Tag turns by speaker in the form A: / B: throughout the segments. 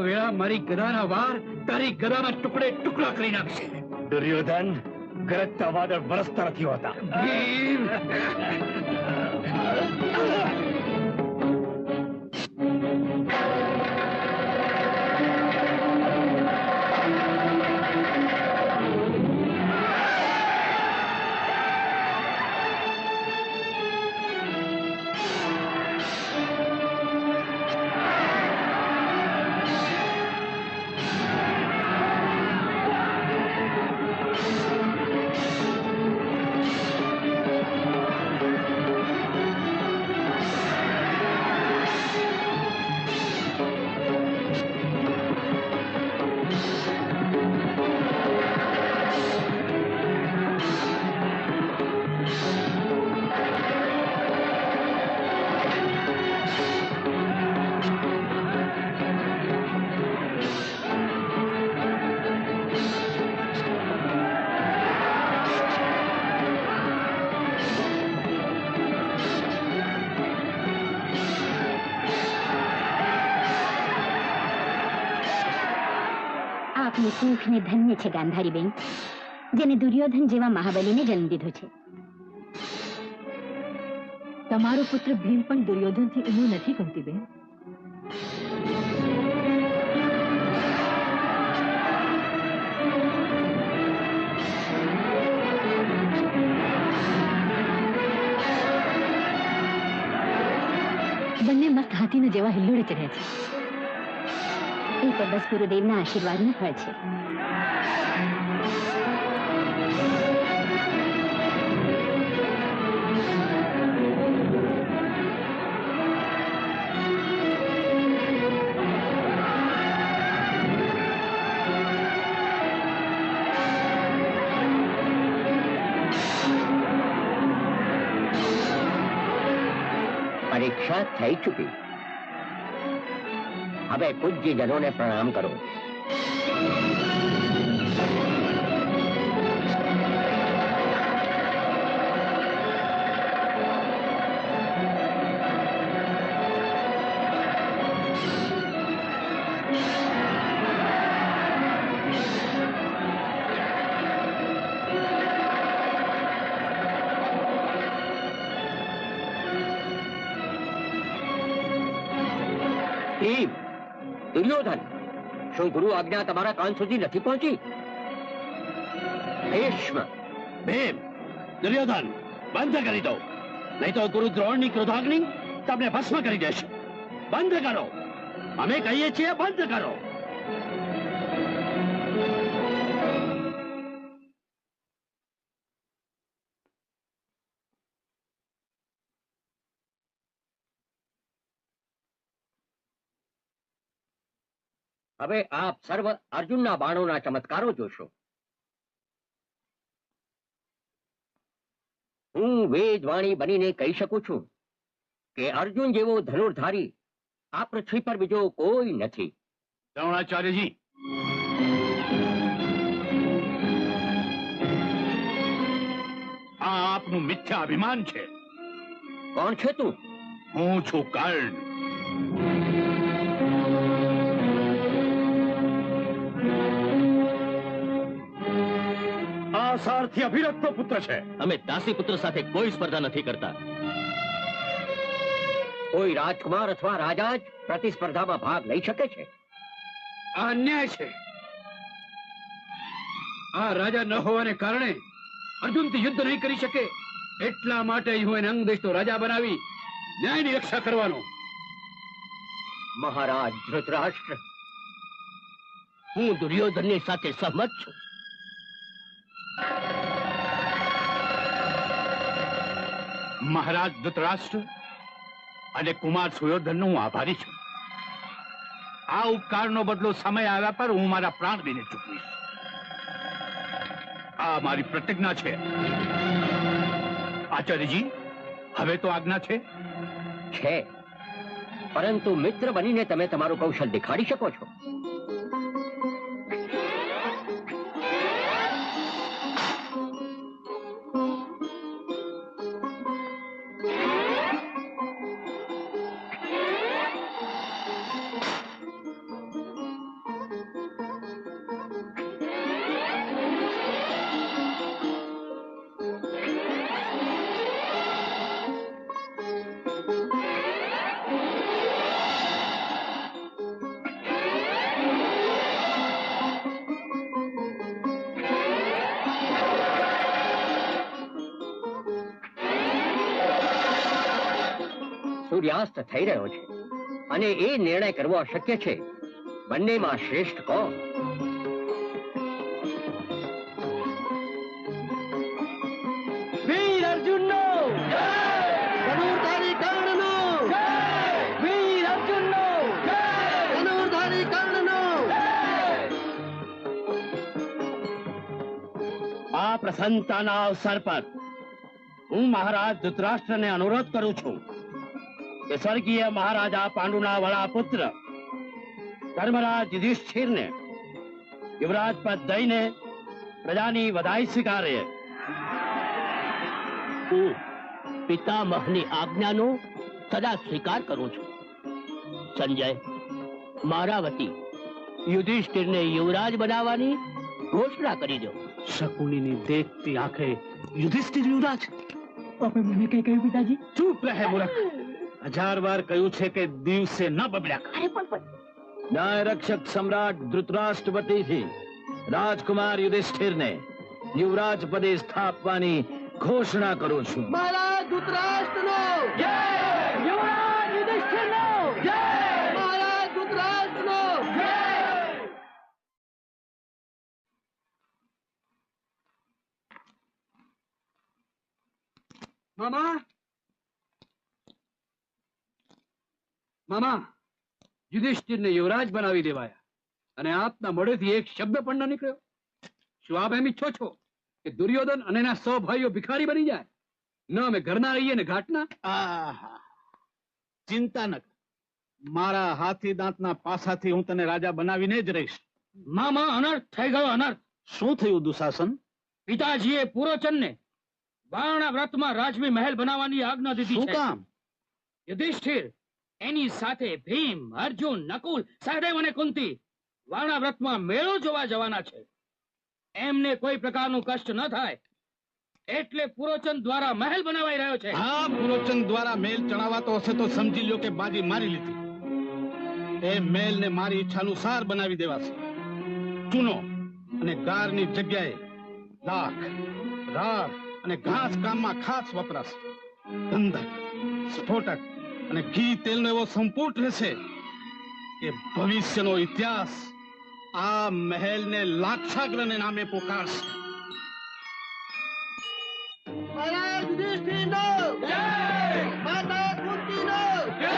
A: વેળા મારી ગદાના વાર તારી ગદાના ટુકડે ટુકડા કરી નાખશે.
B: દુર્યોધન, ગરજતા વાદળ વરસતા નથી હોતા.
C: આપની સુખને ધન્ય છે ગાંધારી બેન, જેને દુર્યોધન જેવા મહાબલીને જન્મ દીધો છે.
D: તમારો પુત્ર ભીમ પણ દુર્યોધનથી ઊંચો નથી, કુંતી બેન. બંને મસ્ત હાથીના જેવા હિલ્લોડે ચડ્યા છે.
C: એ તો બસ ગુરુદેવના આશીર્વાદનું ફળ છે.
E: પરીક્ષા થઈ ચૂકી. હવે પૂજ્યજનોને પ્રણામ કરો. દુર્યોધન, શું ગુરુ આજ્ઞા તમારા કાન સુધી નથી પહોંચી? ભીષ્મ,
B: ભીમ, દુર્યોધન, બંધ કરી દો, નહીં તો ગુરુ દ્રોણની ક્રોધાગ્નિ તમને ભસ્મ કરી દેશે. બંધ કરો, અમે કહીએ છીએ બંધ કરો.
E: હવે આપ સર્વ અર્જુનના બાણોના ચમત્કારો જોશો. હું વેદવાણી બનીને કહી શકું છું કે અર્જુન જેવો ધનુર્ધારી આ પૃથ્વી પર બીજો કોઈ નથી.
B: દ્રોણાચાર્યજી, આ આપનું મિથ્યા અભિમાન છે.
E: કોણ છે તું?
B: હું છું કર્ણ. સારથી અભિરથનો પુત્ર છે.
F: અમે દાસી પુત્ર સાથે કોઈ સ્પર્ધા નથી કરતા.
E: કોઈ રાજકુમાર અથવા રાજા જ પ્રતિસ્પર્ધામાં ભાગ લઈ શકે છે.
A: આ અન્યાય છે. આ રાજા ન હોવાને કારણે અર્જુનથી યુદ્ધ નહીં કરી શકે. એટલા માટે હું એને અંગ દેશનો રાજા બનાવી ન્યાયની રક્ષા કરવાનો.
E: મહારાજ ધૃતરાષ્ટ્ર,
F: હું દુર્યોધનની સાથે સહમત છું.
B: મહારાજ ધૃતરાષ્ટ્ર અને કુમાર સુયોધનનો હું આભારી છું. આ ઉપકારનો બદલો સમય આવ્યા પર હું મારા પ્રાણ દઈને ચૂકવીશ. આ મારી પ્રતિજ્ઞા છે. આચાર્યજી, હવે તો આજ્ઞા છે.
E: પરંતુ મિત્ર બનીને તમે તમારું કૌશલ દેખાડી શકો છો. સૂર્યાસ્ત થઈ રહ્યો છે અને એ નિર્ણય કરવો અશક્ય છે બંનેમાં શ્રેષ્ઠ કોણ?
F: વીર અર્જુનનો ધનુર્ધારી કર્ણનો વીર અર્જુનનો ધનુર્ધારી કર્ણનો. આ પ્રસન્નતાના અવસર પર હું મહારાજ ધૃતરાષ્ટ્રને અનુરોધ કરું છું કે સ્વર્ગીય મહારાજા પાંડુના વડા પુત્ર ધર્મરાજ યુધિષ્ઠિરને યુવરાજ પદ દઈને પ્રજાની વધાઈ સ્વીકારે. હું પિતામહની આજ્ઞાનો સદા સ્વીકાર કરું છું. સંજય, મારા વતી યુધિષ્ઠિરને યુવરાજ બનાવવાની ઘોષણા કરી દો.
B: શકુનીની દેખતી આંખે યુધિષ્ઠિર યુવરાજ?
D: આપે મને કઈ કહ્યું પિતાજી?
B: ચૂપ રહે મૂર્ખ. 1000 વાર કહ્યું છે કે દિવસે ન બબડ્યા કર.
C: અરે પણ
F: ન્યાય રક્ષક સમ્રાટ ધૃતરાષ્ટ્ર વતીથી રાજકુમાર યુધિષ્ઠિરને યુવરાજ પદે સ્થાપવાની ઘોષણા કરું છું. મહારાજ ધૃતરાષ્ટ્રનો જય! યુવરાજ યુધિષ્ઠિરનો જય! મહારાજ ધૃતરાષ્ટ્રનો જય!
A: મામા મામા યુધિષ્ઠિરને યુવરાજ બનાવી દેવાયા અને આપના મોઢેથી એક શબ્દ પણ ન નીકળ્યો. શું આપ એમ ઈચ્છો છો કે દુર્યોધન અને એના 100 ભાઈઓ ભિખારી બની જાય? ન અમે ઘરના રહીએ ને ઘાટના?
B: આહા, ચિંતા ન કર. મારા હાથી દાંતના પાસાથી હું તને રાજા બનાવીને જ રહીશ.
A: મામા, અનર્થ થઈ ગયો, અનર્થ.
B: શું થયું દુશાસન?
A: પિતાજીએ પુરોચનને વારણા વ્રતમાં રાજવી મહેલ બનાવવાની આજ્ઞા દીધી
B: શું
A: છે.
B: કામ?
A: યુધિષ્ઠિર એની સાથે ભીમ, અર્જુન, નકુલ, સહદેવ અને કુંતી વારણા વ્રતમાં મેળો જોવા જવાના છે. એમને કોઈ પ્રકારનું કષ્ટ ન થાય એટલે પુરોચન દ્વારા મહેલ બનાવાઈ રહ્યો છે.
B: હા, પુરોચન દ્વારા મેલ ચણાવાતો હશે તો સમજી લો કે બાજી મારી લીધી. એ મેલને મારી ઈચ્છાનુસાર બનાવી દેવાશે. ચૂનો અને ગારની જગ્યાએ લાખ, રાડ અને ઘાસ કામમાં ખાસ વપરાશે. ગંધક, સ્ફોટક અને ઘી તેલનો એવો સંપુટ રહેશે કે ભવિષ્યનો ઇતિહાસ આ મહેલને લાક્ષાગ્રહને નામે પોકારશે.
F: મહારાજ યુધિષ્ઠિરનો જય! માતા કુંતીનો જય!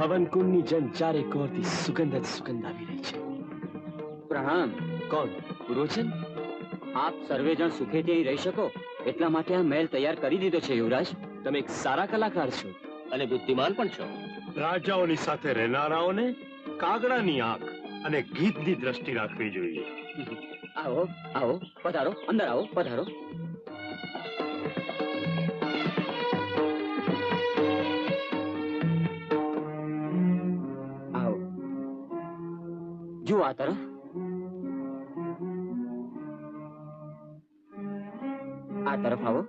G: હવન કુંડની જેમ ચારે કોરથી સુગંધ જ સુગંધ આવી રહી છે.
E: પ્રણામ.
G: કોણ? પુરોચન?
E: આપ સર્વે જણ સુખેથી અહીં રહી શકો એટલા માટે આ મહેલ તૈયાર કરી દીધો છે યુવરાજ.
G: તમે એક સારા કલાકાર છો અને બુદ્ધિમાન પણ છો.
H: રાજાઓની સાથે રહેનારાઓને કાગડાની આંખ અને ગીધની દ્રષ્ટિ રાખવી જોઈએ.
E: આવો આવો, પધારો, અંદર આવો, પધારો. આવો, જુઓ આ તરફ. આ તરફ આવો.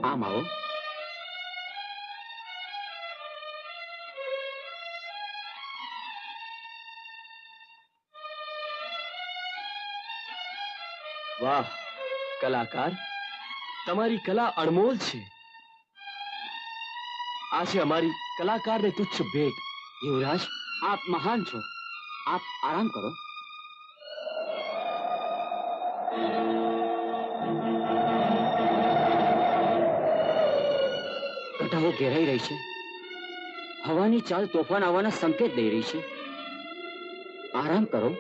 E: આમ આવો.
G: વાહ કલાકાર, તમારી કલા અણમોલ છે. આ છે અમારી કલાકારને તુચ્છ ભેટ.
E: યુવરાજ, આપ મહાન છો. આપ આરામ કરો. ઘટાઓ ઘેરાઈ રહી છે. હવાની ચાલ તોફાન આવવાના સંકેત દઈ રહી છે. આરામ કરો.